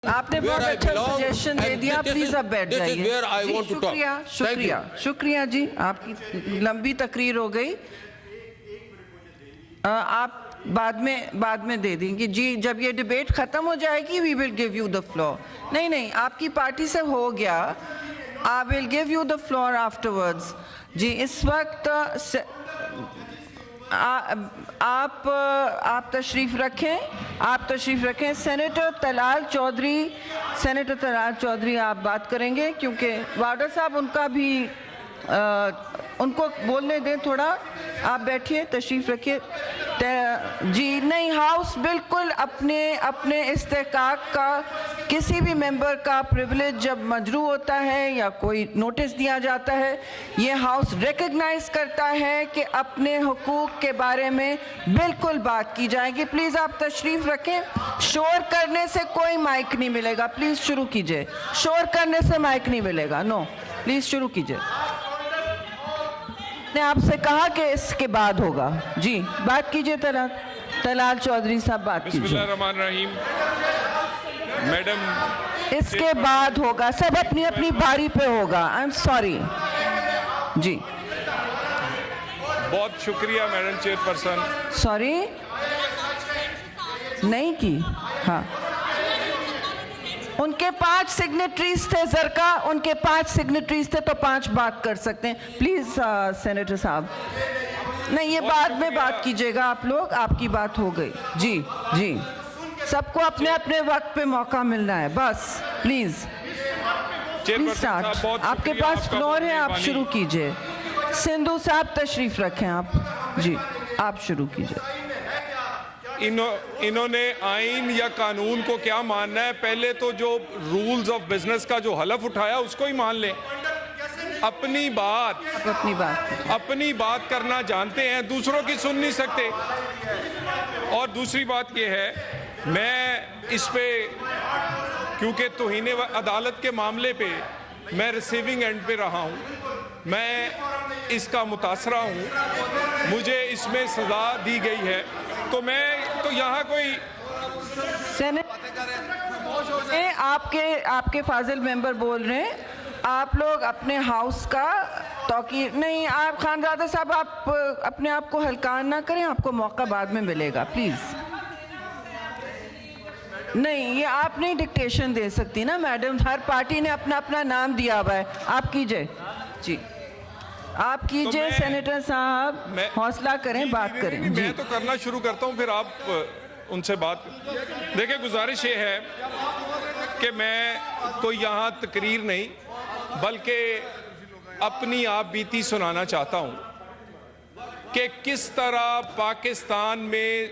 आपने बहुत अच्छा सजेशन दे दिया। प्लीज अब बैठ जाइए। शुक्रिया शुक्रिया शुक्रिया जी, आपकी लंबी तकरीर हो गई। आप बाद में दे देंगे जी, जब ये डिबेट खत्म हो जाएगी we will give you the floor. नहीं नहीं, आपकी पार्टी से हो गया, I will give you the floor afterwards ji. इस वक्त आप तशरीफ़ रखें। सेनेटर तलाल चौधरी आप बात करेंगे, क्योंकि वार्डर साहब उनका भी उनको बोलने दें थोड़ा। आप बैठिए, तशरीफ़ रखिए जी। नहीं, हाउस बिल्कुल अपने इस्तेहकाक का, किसी भी मेंबर का प्रिविलेज जब मजरू होता है या कोई नोटिस दिया जाता है, ये हाउस रिकग्नाइज करता है कि अपने हुकूक के बारे में बिल्कुल बात की जाएगी। प्लीज़ आप तशरीफ़ रखें। शोर करने से कोई माइक नहीं मिलेगा। प्लीज़ शुरू कीजिए। शोर करने से माइक नहीं मिलेगा। नो, प्लीज़ शुरू कीजिए। ने आपसे कहा कि इसके बाद होगा जी। बात कीजिए तलाल चौधरी साहब, बात कीजिए। बिस्मिल्लाहिर्रहमानिर्रहीम। मैडम, इसके बाद होगा, सब अपनी अपनी बारी पे होगा। आई एम सॉरी जी। बहुत शुक्रिया मैडम चेयरपर्सन। सॉरी नहीं की। हाँ, उनके 5 सिग्नेटरीज थे जरका, उनके 5 सिग्नेटरीज थे तो 5 बात कर सकते हैं। प्लीज सेनेटर साहब, नहीं ये बाद में बात कीजिएगा आप लोग। आपकी बात हो गई जी जी। सबको अपने अपने वक्त पे मौका मिलना है बस। Please start. आपके पास फ्लोर है, आप शुरू कीजिए। सिंधु साहब तशरीफ रखें आप जी, आप शुरू कीजिए। इन्होंने आइन या कानून को क्या मानना है? पहले तो जो रूल्स ऑफ बिजनेस का जो हलफ उठाया उसको ही मान लें। अपनी बात करना जानते हैं, दूसरों की सुन नहीं सकते। और दूसरी बात यह है, मैं इस पे क्योंकि तौहीन अदालत के मामले पे मैं रिसीविंग एंड पे रहा हूँ, मैं इसका मुतासरा हूँ, मुझे इसमें सज़ा दी गई है, तो मैं तो यहाँ कोई आपके फाजिल मेंबर बोल रहे हैं, आप लोग अपने हाउस का तौकीर नहीं। आप खानजादा साहब, आप अपने आप को हल्का ना करें, आपको मौका बाद में मिलेगा। प्लीज नहीं, ये आप नहीं डिक्टेशन दे सकती ना मैडम। हर पार्टी ने अपना अपना नाम दिया हुआ है। आप कीजिए जी, आप कीजिए। तो सेनेटर साहब हौसला करें, बात करें जी। मैं तो करना शुरू करता हूं, फिर आप उनसे बात। देखिए, गुजारिश ये है कि मैं कोई यहाँ तकरीर नहीं बल्कि अपनी आप बीती सुनाना चाहता हूं कि किस तरह पाकिस्तान में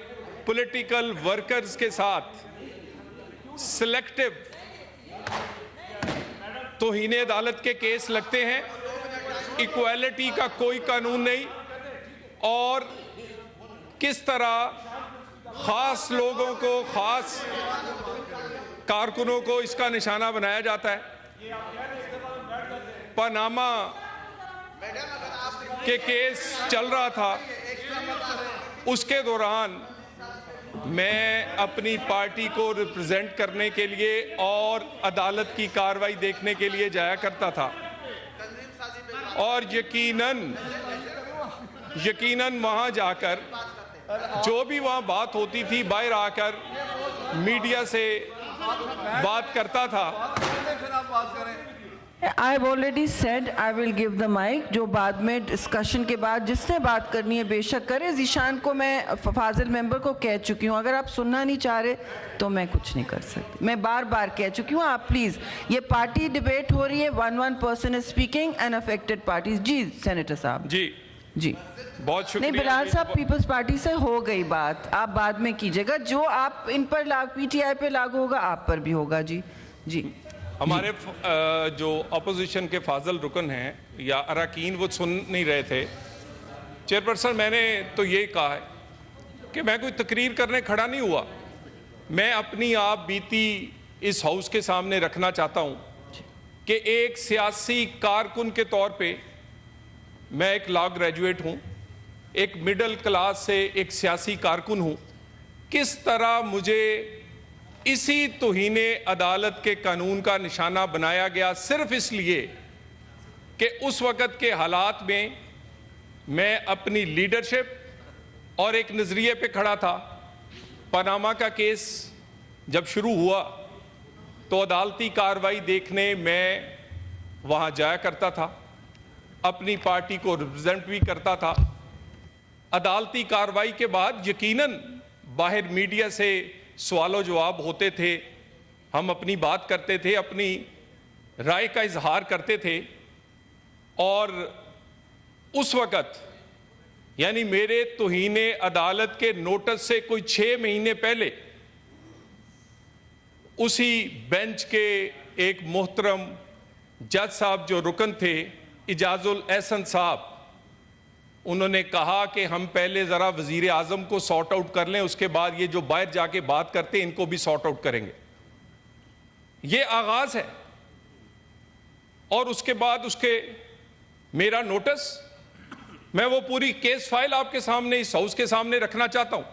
पॉलिटिकल वर्कर्स के साथ सिलेक्टिव तौहीन अदालत के केस लगते हैं। इक्वालिटी का कोई कानून नहीं, और किस तरह खास लोगों को, खास कारकुनों को इसका निशाना बनाया जाता है। पनामा के केस चल रहा था, उसके दौरान मैं अपनी पार्टी को रिप्रेजेंट करने के लिए और अदालत की कार्रवाई देखने के लिए जाया करता था, और यकीनन वहां जाकर जो भी वहां बात होती थी, बाहर आकर मीडिया से बात करता था। I have already said I will give the mic. जो बाद में डिस्कशन के बाद जिसने बात करनी है बेशक करे। जीशान को मैं फाजिल मेंबर को कह चुकी हूँ, अगर आप सुनना नहीं चाह रहे तो मैं कुछ नहीं कर सकती। मैं बार बार कह चुकी हूँ। आप प्लीज, ये पार्टी डिबेट हो रही है, one person is speaking and affected parties। जी सेनेटर साहब जी बहुत शुक्रिया। नहीं, बिलाल साहब, पीपल्स पार्टी से हो गई बात, आप बाद में कीजिएगा। जो आप इन पर पीटीआई पे लागू होगा आप पर भी होगा जी जी। हमारे जो अपोजिशन के फाजल रुकन हैं या अरकान, वो सुन नहीं रहे थे। चेयरपर्सन, मैंने तो ये कहा है कि मैं कोई तकरीर करने खड़ा नहीं हुआ। मैं अपनी आप बीती इस हाउस के सामने रखना चाहता हूँ कि एक सियासी कारकुन के तौर पे मैं एक लॉ ग्रेजुएट हूँ, एक मिडिल क्लास से एक सियासी कारकुन हूँ। किस तरह मुझे इसी तौहीने अदालत के कानून का निशाना बनाया गया, सिर्फ इसलिए कि उस वक़्त के हालात में मैं अपनी लीडरशिप और एक नज़रिए पे खड़ा था। पनामा का केस जब शुरू हुआ तो अदालती कार्रवाई देखने मैं वहाँ जाया करता था, अपनी पार्टी को रिप्रेजेंट भी करता था। अदालती कार्रवाई के बाद यकीनन बाहर मीडिया से सवालों जवाब होते थे, हम अपनी बात करते थे, अपनी राय का इजहार करते थे। और उस वक़्त यानी मेरे तौहीने अदालत के नोटिस से कोई 6 महीने पहले उसी बेंच के एक मोहतरम जज साहब जो रुकन थे, इजाजुल एहसन साहब, उन्होंने कहा कि हम पहले ज़रा वज़ीर आज़म को सॉर्ट आउट कर लें, उसके बाद ये जो बाहर जाके बात करते हैं इनको भी सॉर्ट आउट करेंगे। ये आगाज़ है। और उसके बाद उसके मेरा नोटिस, मैं वो पूरी केस फाइल आपके सामने इस हाउस के सामने रखना चाहता हूं।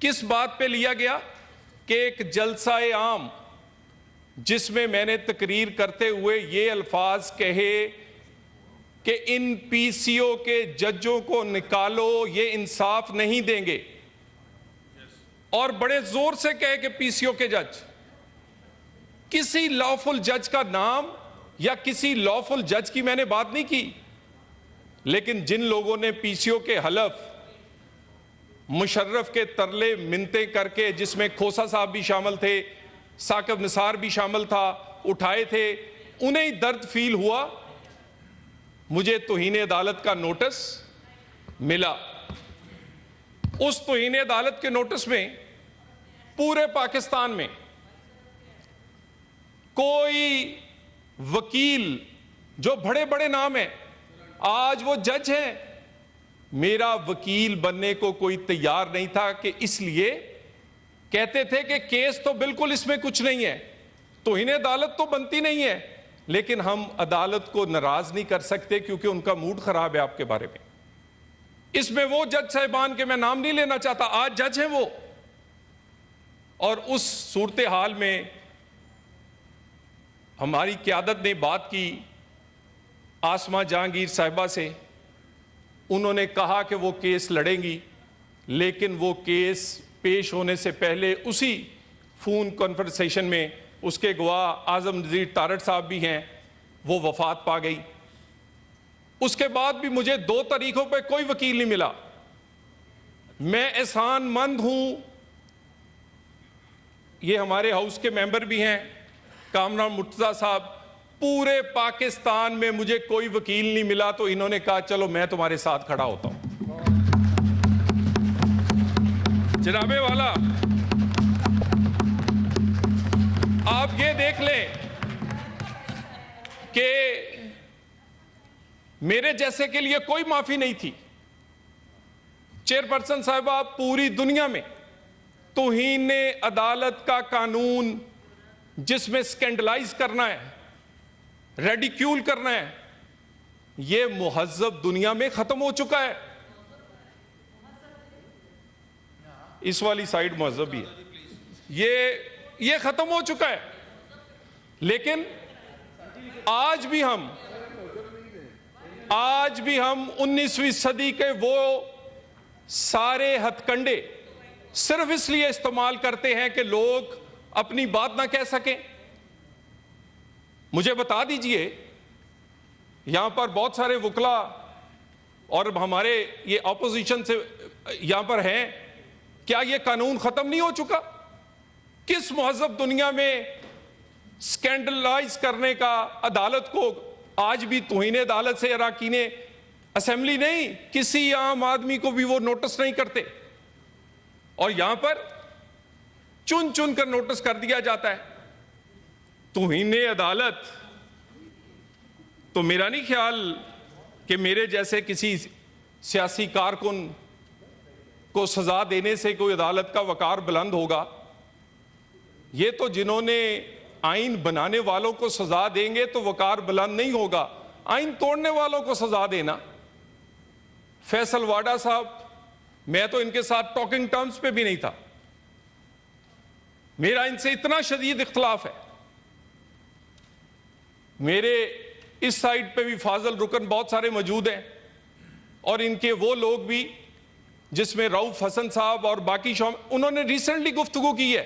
किस बात पे लिया गया कि एक जलसाए आम जिसमें मैंने तकरीर करते हुए ये अल्फाज कहे कि इन पीसीओ के जजों को निकालो, ये इंसाफ नहीं देंगे, और बड़े जोर से कहे कि पीसीओ के जज, किसी लॉफुल जज का नाम या किसी लॉफुल जज की मैंने बात नहीं की, लेकिन जिन लोगों ने पीसीओ के हलफ मुशर्रफ के तरले मिन्नतें करके, जिसमें खोसा साहब भी शामिल थे, साकिब निसार भी शामिल था, उठाए थे, उन्हें ही दर्द फील हुआ। मुझे तौहीन अदालत का नोटिस मिला। उस तौहीन अदालत के नोटिस में पूरे पाकिस्तान में कोई वकील जो बड़े बड़े नाम हैं, आज वो जज हैं, मेरा वकील बनने को कोई तैयार नहीं था। कि इसलिए कहते थे कि केस तो बिल्कुल इसमें कुछ नहीं है, तौहीन अदालत तो बनती नहीं है, लेकिन हम अदालत को नाराज नहीं कर सकते क्योंकि उनका मूड खराब है आपके बारे में। इसमें वो जज साहिबान के मैं नाम नहीं लेना चाहता, आज जज हैं वो। और उस सूरत हाल में हमारी क़यादत ने बात की आसमा जहांगीर साहिबा से, उन्होंने कहा कि वो केस लड़ेंगी, लेकिन वो केस पेश होने से पहले उसी फ़ोन कॉन्वर्सेशन में उसके गवाह आज़म नज़ीर तारड़ साहब भी हैं, वो वफात पा गई। उसके बाद भी मुझे 2 तारीखों पे कोई वकील नहीं मिला। मैं एहसानमंद हूं, ये हमारे हाउस के मेंबर भी हैं कामरान मुर्तज़ा साहब, पूरे पाकिस्तान में मुझे कोई वकील नहीं मिला, तो इन्होंने कहा चलो मैं तुम्हारे साथ खड़ा होता हूं। जनाबे वाला, आप ये देख लें कि मेरे जैसे के लिए कोई माफी नहीं थी। चेयरपर्सन साहिबा, पूरी दुनिया में तौहीन अदालत का कानून जिसमें स्कैंडलाइज करना है, रेडिक्यूल करना है, यह मुहज्जब दुनिया में खत्म हो चुका है। इस वाली साइड मुहज्जब भी है, ये खत्म हो चुका है। लेकिन आज भी हम 19वीं सदी के वो सारे हथकंडे सिर्फ इसलिए इस्तेमाल करते हैं कि लोग अपनी बात ना कह सकें। मुझे बता दीजिए, यहां पर बहुत सारे वकला और हमारे ये ऑपोजिशन से यहां पर हैं, क्या ये कानून खत्म नहीं हो चुका? किस मुहज्जब दुनिया में स्कैंडलाइज करने का अदालत को आज भी तौहीन अदालत से अरकान असेंबली नहीं, किसी आम आदमी को भी वो नोटिस नहीं करते, और यहां पर चुन चुन कर नोटिस कर दिया जाता है। तौहीन अदालत तो मेरा नहीं ख्याल कि मेरे जैसे किसी सियासी कारकुन को सजा देने से कोई अदालत का वकार बुलंद होगा। ये तो जिन्होंने आइन बनाने वालों को सजा देंगे तो वकार बुलंद नहीं होगा, आइन तोड़ने वालों को सजा देना। फैसल वाडा साहब, मैं तो इनके साथ टॉकिंग टर्म्स पे भी नहीं था, मेरा इनसे इतना शदीद इख्तलाफ है। मेरे इस साइड पे भी फाजल रुकन बहुत सारे मौजूद हैं और इनके वो लोग भी जिसमें रऊफ हसन साहब और बाकी उन्होंने रिसेंटली गुफ्तगू की है,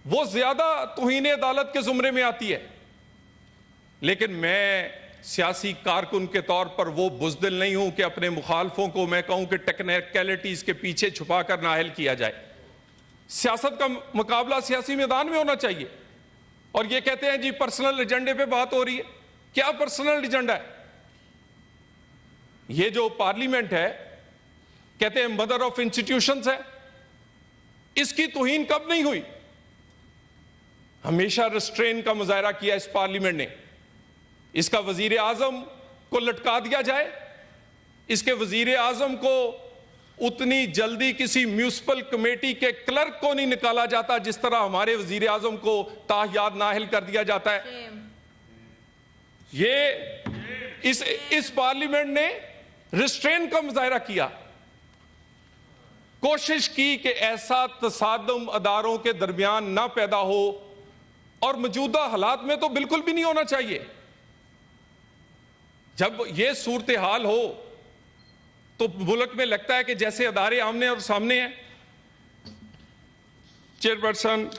वो ज्यादा तौहीन अदालत के जुमरे में आती है। लेकिन मैं सियासी कारकुन के तौर पर वो बुज़दिल नहीं हूं कि अपने मुखालफों को मैं कहूं कि टेक्निकलिटीज के पीछे छुपा कर नाअहल किया जाए। सियासत का मुकाबला सियासी मैदान में होना चाहिए। और ये कहते हैं जी पर्सनल एजेंडे पे बात हो रही है। क्या पर्सनल एजेंडा है? ये जो पार्लियामेंट है, कहते हैं मदर ऑफ इंस्टीट्यूशंस है, इसकी तौहीन कब नहीं हुई? हमेशा रिस्ट्रेन का मुजाहरा किया इस पार्लियामेंट ने। इसका वजीर आजम को लटका दिया जाए, इसके वजीर आजम को उतनी जल्दी किसी म्यूनिसिपल कमेटी के क्लर्क को नहीं निकाला जाता जिस तरह हमारे वजीर आजम को ताहयात नाअहल कर दिया जाता है। ये इस पार्लियामेंट ने रिस्ट्रेन का मुजाहरा किया, कोशिश की कि ऐसा तसादुम अदारों के दरमियान ना पैदा हो, और मौजूदा हालात में तो बिल्कुल भी नहीं होना चाहिए। जब यह सूरत हाल हो तो मुल्क में लगता है कि जैसे अदारे आमने और सामने हैं। चेयरपर्सन,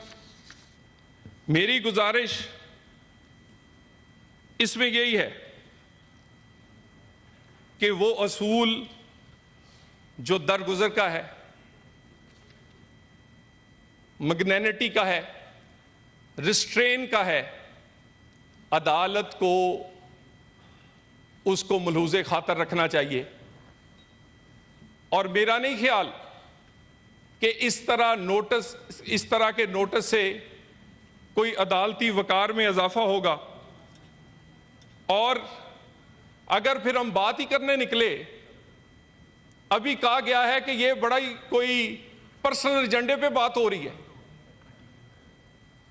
मेरी गुजारिश इसमें यही है कि वो असूल जो दरगुजर का है, मैग्नेनिटी का है, रिस्ट्रेन का है, अदालत को उसको मलहूज़े खातर रखना चाहिए। और मेरा नहीं ख्याल कि इस तरह के नोटिस से कोई अदालती वकार में इजाफा होगा। और अगर फिर हम बात ही करने निकले, अभी कहा गया है कि यह बड़ा ही कोई पर्सनल एजेंडे पे बात हो रही है।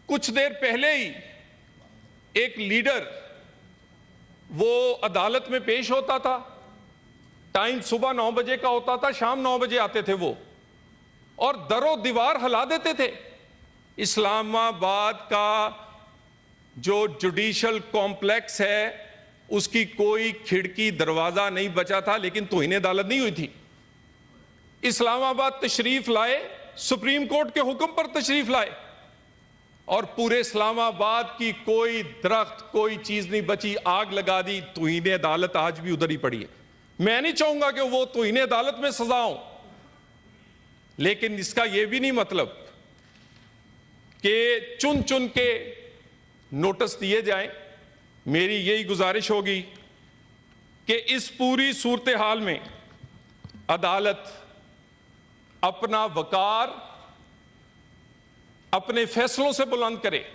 कुछ देर पहले ही एक लीडर वो अदालत में पेश होता था, टाइम सुबह 9 बजे का होता था, शाम 9 बजे आते थे वो, और दरो दीवार हिला देते थे। इस्लामाबाद का जो जुडिशल कॉम्प्लेक्स है उसकी कोई खिड़की दरवाजा नहीं बचा था, लेकिन तौहीन अदालत नहीं हुई थी। इस्लामाबाद तशरीफ लाए, सुप्रीम कोर्ट के हुक्म पर तशरीफ लाए, और पूरे इस्लामाबाद की कोई दरख्त, कोई चीज नहीं बची, आग लगा दी। तौहीन अदालत आज भी उधर ही पड़ी है। मैं नहीं चाहूंगा कि वो तौहीन अदालत में सजा हो, लेकिन इसका यह भी नहीं मतलब कि चुन चुन के नोटिस दिए जाएं। मेरी यही गुजारिश होगी कि इस पूरी सूरत हाल में अदालत अपना वकार अपने फैसलों से बुलंद करे।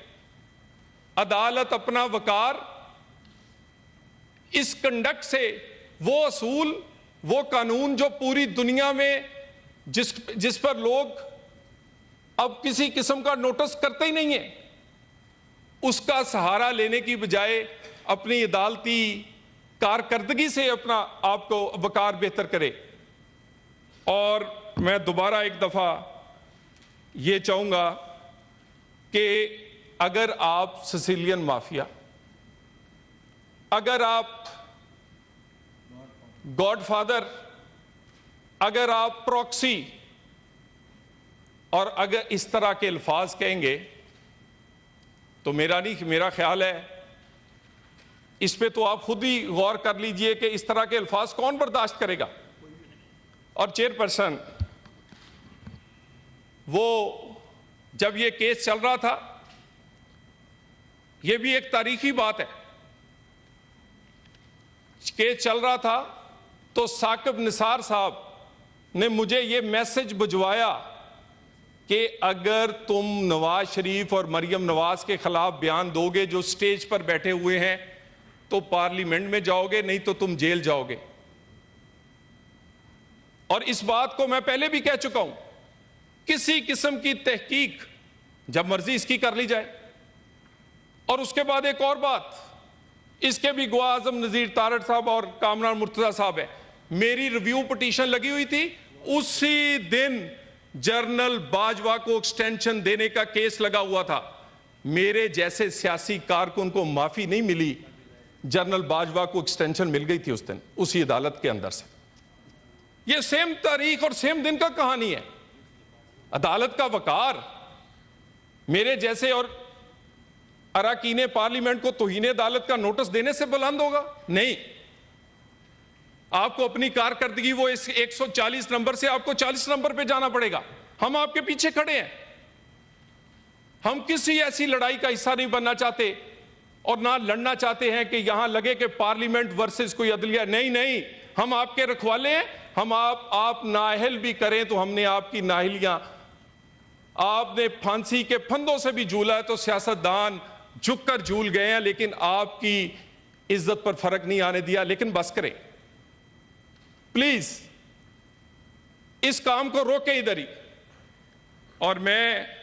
अदालत अपना वकार इस कंडक्ट से, वो असूल, वो कानून जो पूरी दुनिया में जिस पर लोग अब किसी किस्म का नोटिस करते ही नहीं है, उसका सहारा लेने की बजाय अपनी अदालती कारकर्दगी से अपना आपको वकार बेहतर करे। और मैं दोबारा एक दफा ये चाहूंगा कि अगर आप सिसिलियन माफिया, अगर आप गॉडफादर, अगर आप प्रॉक्सी, और अगर इस तरह के अल्फाज कहेंगे तो मेरा ख्याल है इस पे तो आप खुद ही गौर कर लीजिए कि इस तरह के अल्फाज कौन बर्दाश्त करेगा। और चेयरपर्सन, वो जब ये केस चल रहा था, ये भी एक तारीखी बात है, केस चल रहा था तो साकिब निसार साहब ने मुझे ये मैसेज भिजवाया कि अगर तुम नवाज शरीफ और मरियम नवाज के खिलाफ बयान दोगे जो स्टेज पर बैठे हुए हैं तो पार्लियामेंट में जाओगे, नहीं तो तुम जेल जाओगे। और इस बात को मैं पहले भी कह चुका हूं, किसी किस्म की तहकीक जब मर्जी इसकी कर ली जाए। और उसके बाद एक और बात, इसके भी गवाह आजम नजीर तारड़ साहब और कामरान मुर्तजा साहब है। मेरी रिव्यू पिटीशन लगी हुई थी, उसी दिन जनरल बाजवा को एक्सटेंशन देने का केस लगा हुआ था। मेरे जैसे सियासी कारकुन को माफी नहीं मिली, जनरल बाजवा को एक्सटेंशन मिल गई थी उस दिन उसी अदालत के अंदर से। यह सेम तारीख और सेम दिन का कहानी है। अदालत का वकार मेरे जैसे और अरकान पार्लियामेंट को तौहीन अदालत का नोटिस देने से बुलंद होगा? नहीं, आपको अपनी कारकर्दगी वो इस 140 नंबर से आपको 40 नंबर पे जाना पड़ेगा। हम आपके पीछे खड़े हैं। हम किसी ऐसी लड़ाई का हिस्सा नहीं बनना चाहते और ना लड़ना चाहते हैं कि यहां लगे कि पार्लियामेंट वर्सेस कोई अदलिया। नहीं नहीं, हम आपके रखवाले हैं। हम आप नाअहल भी करें तो हमने आपकी नाअहलियां, आपने फांसी के फंदों से भी झूला है तो सियासतदान झुककर झूल गए हैं, लेकिन आपकी इज्जत पर फर्क नहीं आने दिया। लेकिन बस करें प्लीज, इस काम को रोके इधर ही। और मैं